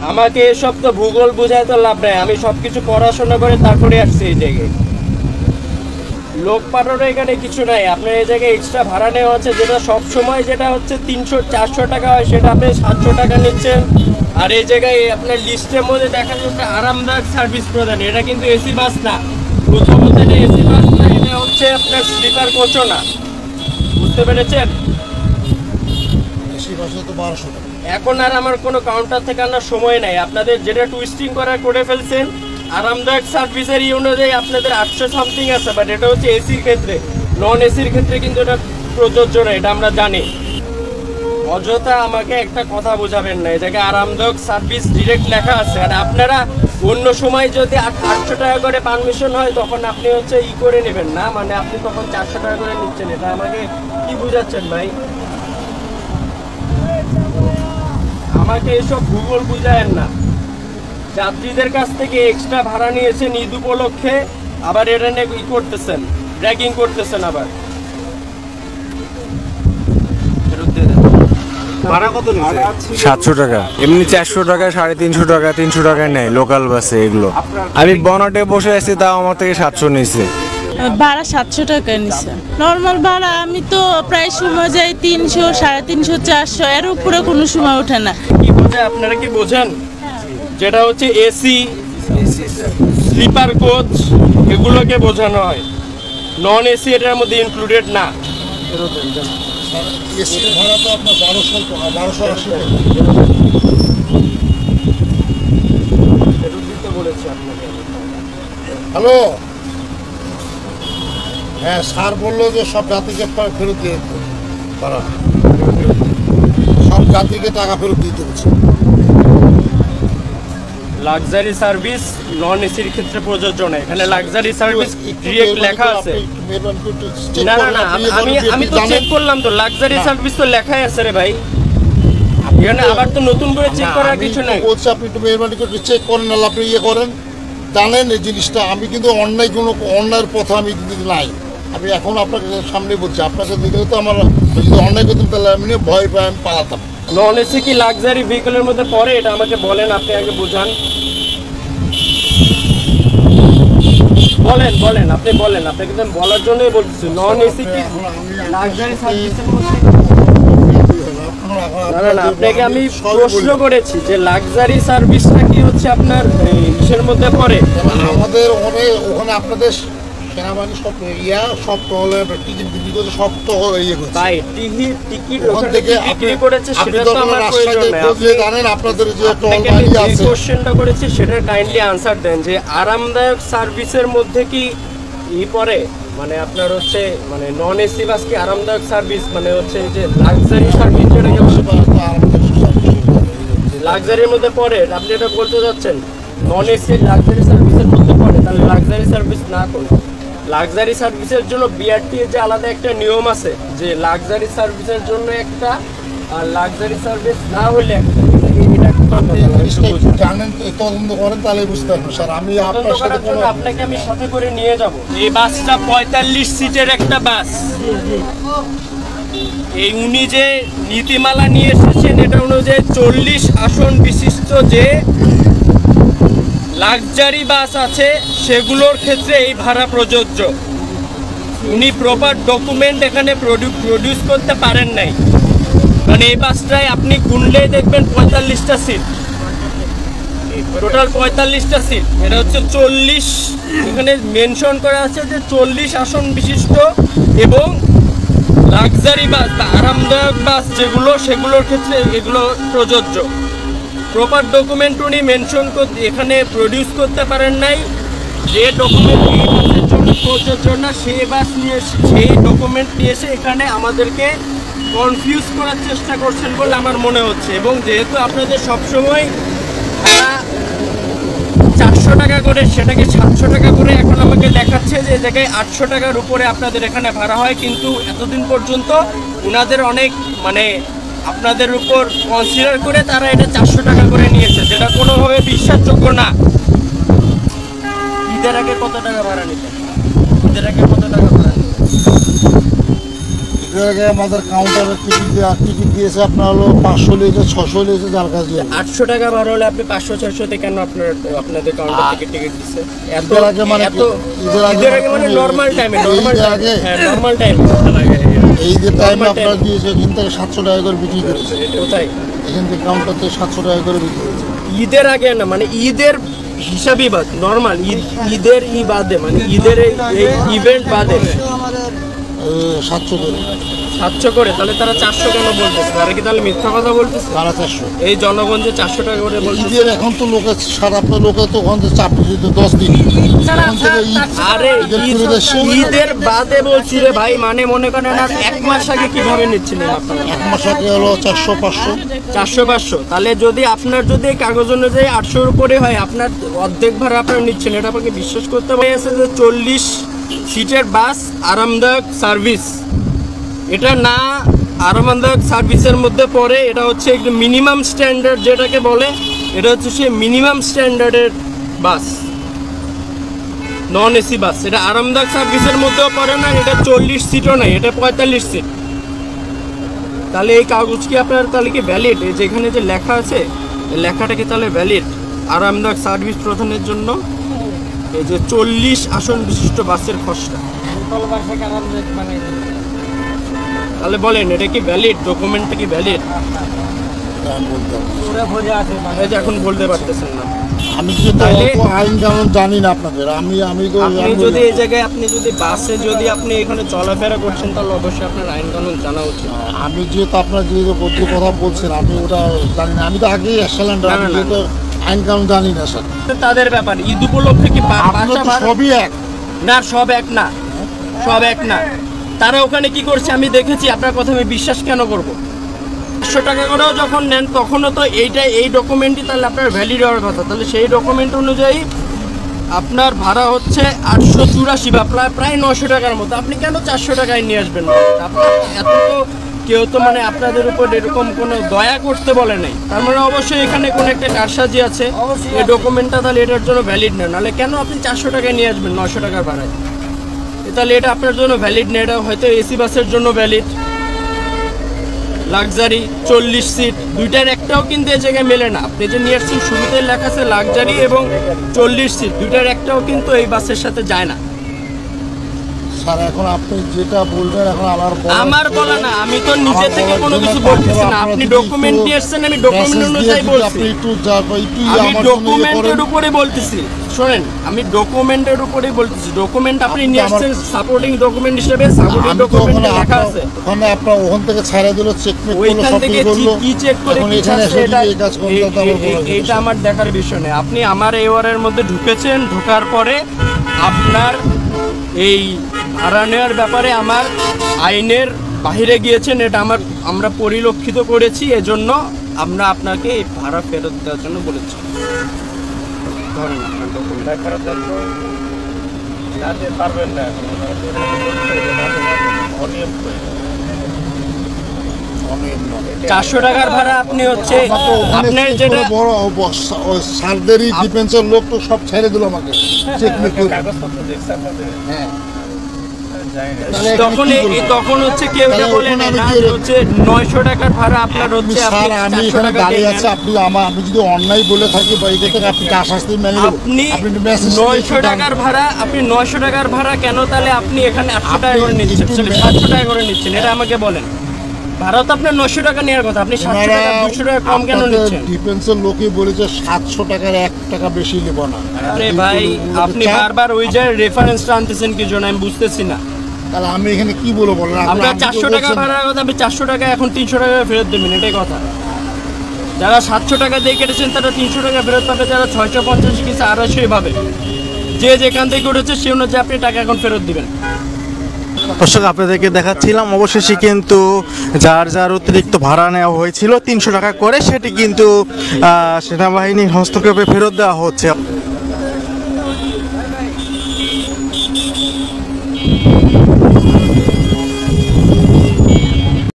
আমাকে এসব তো ভূগোল বোঝায় তো লাভ নাই, আমি সবকিছু পড়াশোনা করে তারপরে আসছি এই জায়গায়। লোক পাঠানো এখানে কিছু নাই। আপনার এই জায়গায় এক্সট্রা ভাড়া নেওয়া হচ্ছে, যেটা সব সময় যেটা হচ্ছে 300-400 টাকা হয়, সেটা আপনি 700 টাকা নিচ্ছেন। আর এই জায়গায় আপনার লিস্টের মধ্যে দেখা যাচ্ছে আরামদায়ক সার্ভিস প্রদান, এটা কিন্তু এসি বাস না। প্রথমত এটা এসি বাস না, এটা হচ্ছে আপনার স্লিপার কোচও না, বুঝতে পেরেছেন? এসি বাসে তো 1200 টাকা। এখন আর আমার কোনো কাউন্টার থেকে আনার সময় নাই। আপনাদের যেটা টুইস্টিং করে ফেলছেন, আরামদায়ক সার্ভিসের অনুযায়ী আপনাদের 800 সামথিং আছে, বাট এটা হচ্ছে এসির ক্ষেত্রে। নন এসির ক্ষেত্রে কিন্তু এটা প্রযোজ্য না, এটা আমরা জানি। অযথা আমাকে একটা কথা বোঝাবেন না, এই জায়গায় আরামদায়ক সার্ভিস ডিরেক্ট লেখা আছে। আর আপনারা অন্য সময় যদি 800 টাকা করে পারমিশন হয়, তখন আপনি হচ্ছে করে নেবেন না, মানে আপনি তখন 400 টাকা করে নিচ্ছেন। এটা আমাকে কি বুঝাচ্ছেন ভাই? আমাকে এসব ভূগোল বুঝায়েন না। যাত্রীদের কাছ থেকে এক্সট্রা ভাড়া নিয়েছেন ঈদ উপলক্ষে, আবার এটা নিয়ে করতেছেন, র্যাগিং করতেছেন। আবার ভাড়া কত নিচ্ছে? 700 টাকা, এমনি 400 টাকা, 350 টাকা, 300 টাকায় নেয় লোকাল বাসে এগুলো। আমি বনাটে বসে আছি, তাও আমার থেকে 700 নিয়েছে। ভাড়া 700 টাকা নিছে। নর্মাল ভাড়া আমি তো প্রায় সময় যাই 300, 350, 400, এর উপরে কোনো সময় ওঠে না। কি বোঝে, আপনারা কি বোঝেন? যেটা হচ্ছে এসি, স্লিপার কোচ, এগুলোকে বোঝানো হয়। নন এসি এটার মধ্যে ইনক্লুডেড না। এসির ভাড়া তো আপনার 1280 টাকা। বলেছি আপনাকে। হ্যালো, হ্যাঁ স্যার বললো যে সব যাত্রীকে ফেরত দিয়ে দিতে ভাড়া, সব যাত্রীকে টাকা ফেরত দিতে হচ্ছে। লাক্সারি সার্ভিস নন এসির ক্ষেত্রে প্রযোজ্য না। এখানে লাক্সারি সার্ভিস ডিরেক্ট লেখা আছে। না না না, আমি তো চেক করলাম তো, লাক্সারি সার্ভিস তো লেখাই আছে রে ভাই। এখানে আবার তো নতুন করে চেক করার কিছু নাই। বলছি আপনি একটু মেহরবানি করে চেক করেন, না আপনি করেন, জানেন এই জিনিসটা। আমি কিন্তু অন্যায়ের পথে আমি কিন্তু নাই। আমি এখন আপনাকে সামনে বলছি, আপনাকে দিলে তো আমার যদি অন্যায় করতাম তাহলে আমি ভয় পাই, আমি পালাতাম। নন এসি কি লাক্সারি ভেহিকলের মধ্যে পড়ে? এটা আমাকে বলেন, আপনি আগে বুঝান। বলেন আপনি বলেন, আপনাকে কিন্তু বলার জন্যই বলছি। নন এসি কি লাক্সারি সার্ভিসের মধ্যে? না না, আপনাকে আমি প্রশ্ন করেছি যে লাক্সারি সার্ভিসটা কি হচ্ছে আপনার ইসের মধ্যে পড়ে? আমাদের ওখানে আপনাদের সেনাবাহিনী সব সব হলে টিকিট বিক্রি করতে সব তো ইয়ে করছে ভাই। টিকিট ওখান থেকে বিক্রি করেছে, সেটা তো আমার প্রয়োজন নাই। আপনি জানেন আপনাদের যে যে কোশ্চেনটা করেছি সেটা কাইন্ডলি আনসার দেন, যে আরামদায়ক সার্ভিসের মধ্যে কি পড়ে, মানে আপনার হচ্ছে মানে নন এসি বাস কি আরামদায়ক সার্ভিস, মানে হচ্ছে যে লাক্সারি সার্ভিস যেটাকে লাক্সারির মধ্যে পড়ে? আপনি এটা বলতে যাচ্ছেন নন এসি লাক্সারি সার্ভিসের মধ্যে পড়ে, তাহলে লাক্সারি সার্ভিস না করুন। লাক্সারি সার্ভিসের জন্য বিআরটি যে আলাদা একটা নিয়ম আছে, যে লাক্সারি সার্ভিসের জন্য একটা আর লাক্সারি সার্ভিস না হলে একটা। জানেন, তদন্ত করেন তাহলে বুঝতে পারবেন স্যার। আমি আপনাকে আমি সাথে করে নিয়ে যাব। এই বাসটা 45 সিটের একটা বাস। এই উনি যে নীতিমালা নিয়ে এসেছেন, এটা অনুযায়ী 40 আসন বিশিষ্ট যে লাক্সারি বাস আছে সেগুলোর ক্ষেত্রে এই ভাড়া প্রযোজ্য। উনি প্রপার ডকুমেন্ট এখানে প্রডিউস করতে পারেন নাই। মানে এই বাসটায় আপনি গুনলেই দেখবেন 45টা সিট, টোটাল 45টা সিট। এটা হচ্ছে 40, এখানে মেনশন করা আছে যে 40 আসন বিশিষ্ট এবং লাক্সারি বাস বা আরামদায়ক বাস যেগুলো, সেগুলোর ক্ষেত্রে এগুলো প্রযোজ্য। প্রপার ডকুমেন্ট উনি মেনশন করতে এখানে প্রডিউস করতে পারেন নাই। যে ডকুমেন্ট এই বাসের জন্য প্রযোজ্য না, সেই বাস নিয়ে সেই ডকুমেন্ট নিয়ে এসে এখানে আমাদেরকে কনফিউজ করার চেষ্টা করছেন বলে আমার মনে হচ্ছে। এবং যেহেতু আপনাদের সবসময় 400 টাকা করে, সেটাকে 700 টাকা করে এখন আমাকে দেখাচ্ছে যে জায়গায় 800 টাকার উপরে আপনাদের এখানে ভাড়া হয়, কিন্তু এতদিন পর্যন্ত ওনাদের অনেক মানে আপনাদের উপর কনসিডার করে তারা এটা 400 টাকা করে নিয়েছে, যেটা কোনোভাবে বিশ্বাসযোগ্য না। ঈদের আগে কত টাকা ভাড়া নিতেন? ঈদের আগে কত টাকা ভাড়া নিতেন? এর আগে আমাদের কাউন্টারে টিকিট দিয়েছে আপনার হলো 500 লিয়েছে, 600 লিয়েছে, যার কাছে 800 টাকা ভাড়া হলে আপনি 500-600 কেন আপনাদের কাউন্টার থেকে টিকিট দিচ্ছে? ঈদের আগে মানে ঈদের আগে মানে নরমাল টাইমে, নরমাল টাইম এই যে টাইমে আপনারা দিয়েছে এখান থেকে 700 টাকা করে বিক্রি করেছে। কোথায়? এখান থেকে কাউন্টার থেকে 700 টাকা করে বিক্রি করেছে। ঈদের আগে না, মানে ঈদের হিসাবই বাদ, নরমাল ঈদের বাদে, মানে ঈদের এই ইভেন্ট বাদে 700 করে। 700 করে, তাহলে তারা 400 কেন বলতেছে? তারা কি তাহলে মিথ্যা কথা বলতেছে? সাড়ে 400 এই জনগণ যে 400 টাকা করে বলতেছে। ঈদের এখন তো লোকের সারা লোকে তো ওখান থেকে চাপ দিতে 10 দিন এখন থেকে আরে ঈদের বাদে বলছি রে ভাই, মানে মনে করেন আর 1 মাস আগে কিভাবে নিচ্ছিলেন আপনারা? 1 মাস আগে হলো 400-500। 400-500, তাহলে যদি আপনার যদি এই কাগজ অনুযায়ী 800-র উপরে হয়, আপনার অর্ধেক ভাড়া আপনারা নিচ্ছেন, এটা আপনাকে বিশ্বাস করতে হবে। আছে যে 40 সিটের বাস আরামদায়ক সার্ভিস, এটা না আরামদায়ক সার্ভিসের মধ্যে পড়ে, এটা হচ্ছে একটু মিনিমাম স্ট্যান্ডার্ড যেটাকে বলে, এটা হচ্ছে সে মিনিমাম স্ট্যান্ডার্ডের বাস, নন এসি বাস। এটা আরামদায়ক সার্ভিসের মধ্যেও পড়ে না, এটা 40 সিটও নাই, এটা 45 সিট। তাহলে এই কাগজ কি আপনার তাহলে কি ভ্যালিড? এই যেখানে যে লেখা আছে এই লেখাটা কি তাহলে ভ্যালিড? আরামদায়ক সার্ভিস প্রদানের জন্য এই যে 40 আসন বিশিষ্ট বাসের খসড়া, তাহলে বলেন এটা কি ভ্যালিড? ডকুমেন্টটা কি ভ্যালিড? এই যে এখন বলতে পারতেছেন না। আমি তো আইন কানুন জানি না আপনাদের। আমি তো আপনি যদি এই জায়গায় আপনি যদি বাসে যদি আপনি এখানে চলাফেরা করছেন, তাহলে অবশ্যই আপনার আইন কানুন জানা উচিত। আমি যেহেতু আপনার যে কথা বলছেন আমি ওটা জানি না। আমি তো আগেই এক্সেলেন্ট, আমি যেহেতু আইন কানুন জানি না স্যার। তাদের ব্যাপার, ঈদ উপলক্ষে কি সবই এক না? সব এক না, সব এক না। তারা ওখানে কি করছে আমি দেখেছি, আপনার কথা আমি বিশ্বাস কেন করব? 100 টাকা করেও যখন নেন তখনও তো এই ডকুমেন্টই তাহলে আপনার ভ্যালিড হওয়ার কথা। তাহলে সেই ডকুমেন্ট অনুযায়ী আপনার ভাড়া হচ্ছে 884 বা প্রায় 900 টাকার মতো। আপনি কেন 400 টাকায় নিয়ে আসবেন? আপনার এত তো কেউ তো মানে আপনাদের উপর এরকম কোনো দয়া করতে বলে নাই, তার মানে অবশ্যই এখানে কোনো একটা কারসাজি আছে। এই ডকুমেন্টটা তাহলে এটার জন্য ভ্যালিড না, নাহলে কেন আপনি 400 টাকায় নিয়ে আসবেন 900 টাকার ভাড়ায়? তাহলে এটা আপনার জন্য ভ্যালিড না, এটা হয়তো এসি বাসের জন্য ভ্যালিড। লাক্সারি 40 সিট, দুইটার একটাও কিন্তু এই জায়গায় মেলে না। আপনি যে নিয়ে আসছেন শুরুতে লেখা আছে লাক্সারি এবং 40 সিট, দুইটার একটাও কিন্তু এই বাসের সাথে যায় না। স্যার এখন আপনি যেটা বলবেন এখন আমার বলা না, আমি তো নিজে থেকে কোনো কিছু বলতেছি না। আপনি ডকুমেন্ট নিয়ে এসেছেন, আমি ডকুমেন্ট অনুযায়ী বলছি। আমি ডকুমেন্টের উপরে বলতেছি, শোনেন, আমি ডকুমেন্টের উপরেই বলতেছি। ডকুমেন্ট আপনি নিয়ে আসছেন সাপোর্টিং ডকুমেন্ট হিসেবে, সাপোর্টিং ডকুমেন্টে লেখা আছে। ওখানে আপনার ওখান থেকে ছাড়া দিল, চেক করলো, ওইখান থেকে কি চেক করে কি আছে এটা আমার দেখার বিষয় নেই। আপনি আমার এওয়ারের মধ্যে ঢুকেছেন, ঢোকার পরে আপনার এই ভাড়া নেওয়ার ব্যাপারে আমার আইনের বাইরে গিয়েছেন, এটা আমরা পরিলক্ষিত করেছি। এজন্য আমরা আপনাকে এই ভাড়া ফেরত দেওয়ার জন্য বলেছি। ধরুন আপনার ডকুমেন্ট ফেরত দেন তো পারবেন না। 400 টাকার ভাড়া আপনি হচ্ছে আপনার যেটা বড় সারদেরই ডিফেন্সের লোক তো সব ছেড়ে দিল আমাকে চেক মেক করে। হ্যাঁ তখন হচ্ছে কেউ বলে না হচ্ছে 900 টাকার ভাড়া আপনার হচ্ছে। আমি এখানে দাঁড়িয়ে আছি, আপনি আমি যদি অন্যায় বলে থাকি বা এটা থেকে আপনি শাস্তি মেনে আপনি 900 টাকার ভাড়া, আপনি 900 টাকার ভাড়া কেন তাহলে আপনি এখানে 800 টাকা করে নিচ্ছেন, 700 টাকা করে নিচ্ছেন, এটা আমাকে বলেন। ভাড়া তো আপনার 900 টাকা নেওয়ার কথা, আপনি 700 টাকা 200 টাকা কম কেন নিচ্ছেন? ডিফেন্সের লোকই বলেছে 700 টাকার 1 টাকা বেশি নেব না। আরে ভাই, আপনি বারবার ওই যে রেফারেন্সটা আনতেছেন কি জন্য আমি বুঝতেছি না। তাহলে আমি এখানে কি বলবো বলেন? আপনার 400 টাকা ভাড়ার কথা, আপনি 400 টাকা এখন 300 টাকা ফেরত দেবেন, এটাই কথা। যারা 700 টাকা দিয়ে কেটেছেন তারা 300 টাকা ফেরত পাবে, যারা 650 কি 250 পাবে। যে যেখান থেকে উঠেছে সে অনুযায়ী আপনি টাকা এখন ফেরত দিবেন। দর্শক আপনাদেরকে দেখাচ্ছিলাম অবশেষে কিন্তু যার যার অতিরিক্ত ভাড়া নেওয়া হয়েছিল 300 টাকা করে, সেটি কিন্তু সেনাবাহিনীর হস্তক্ষেপে ফেরত দেওয়া হচ্ছে।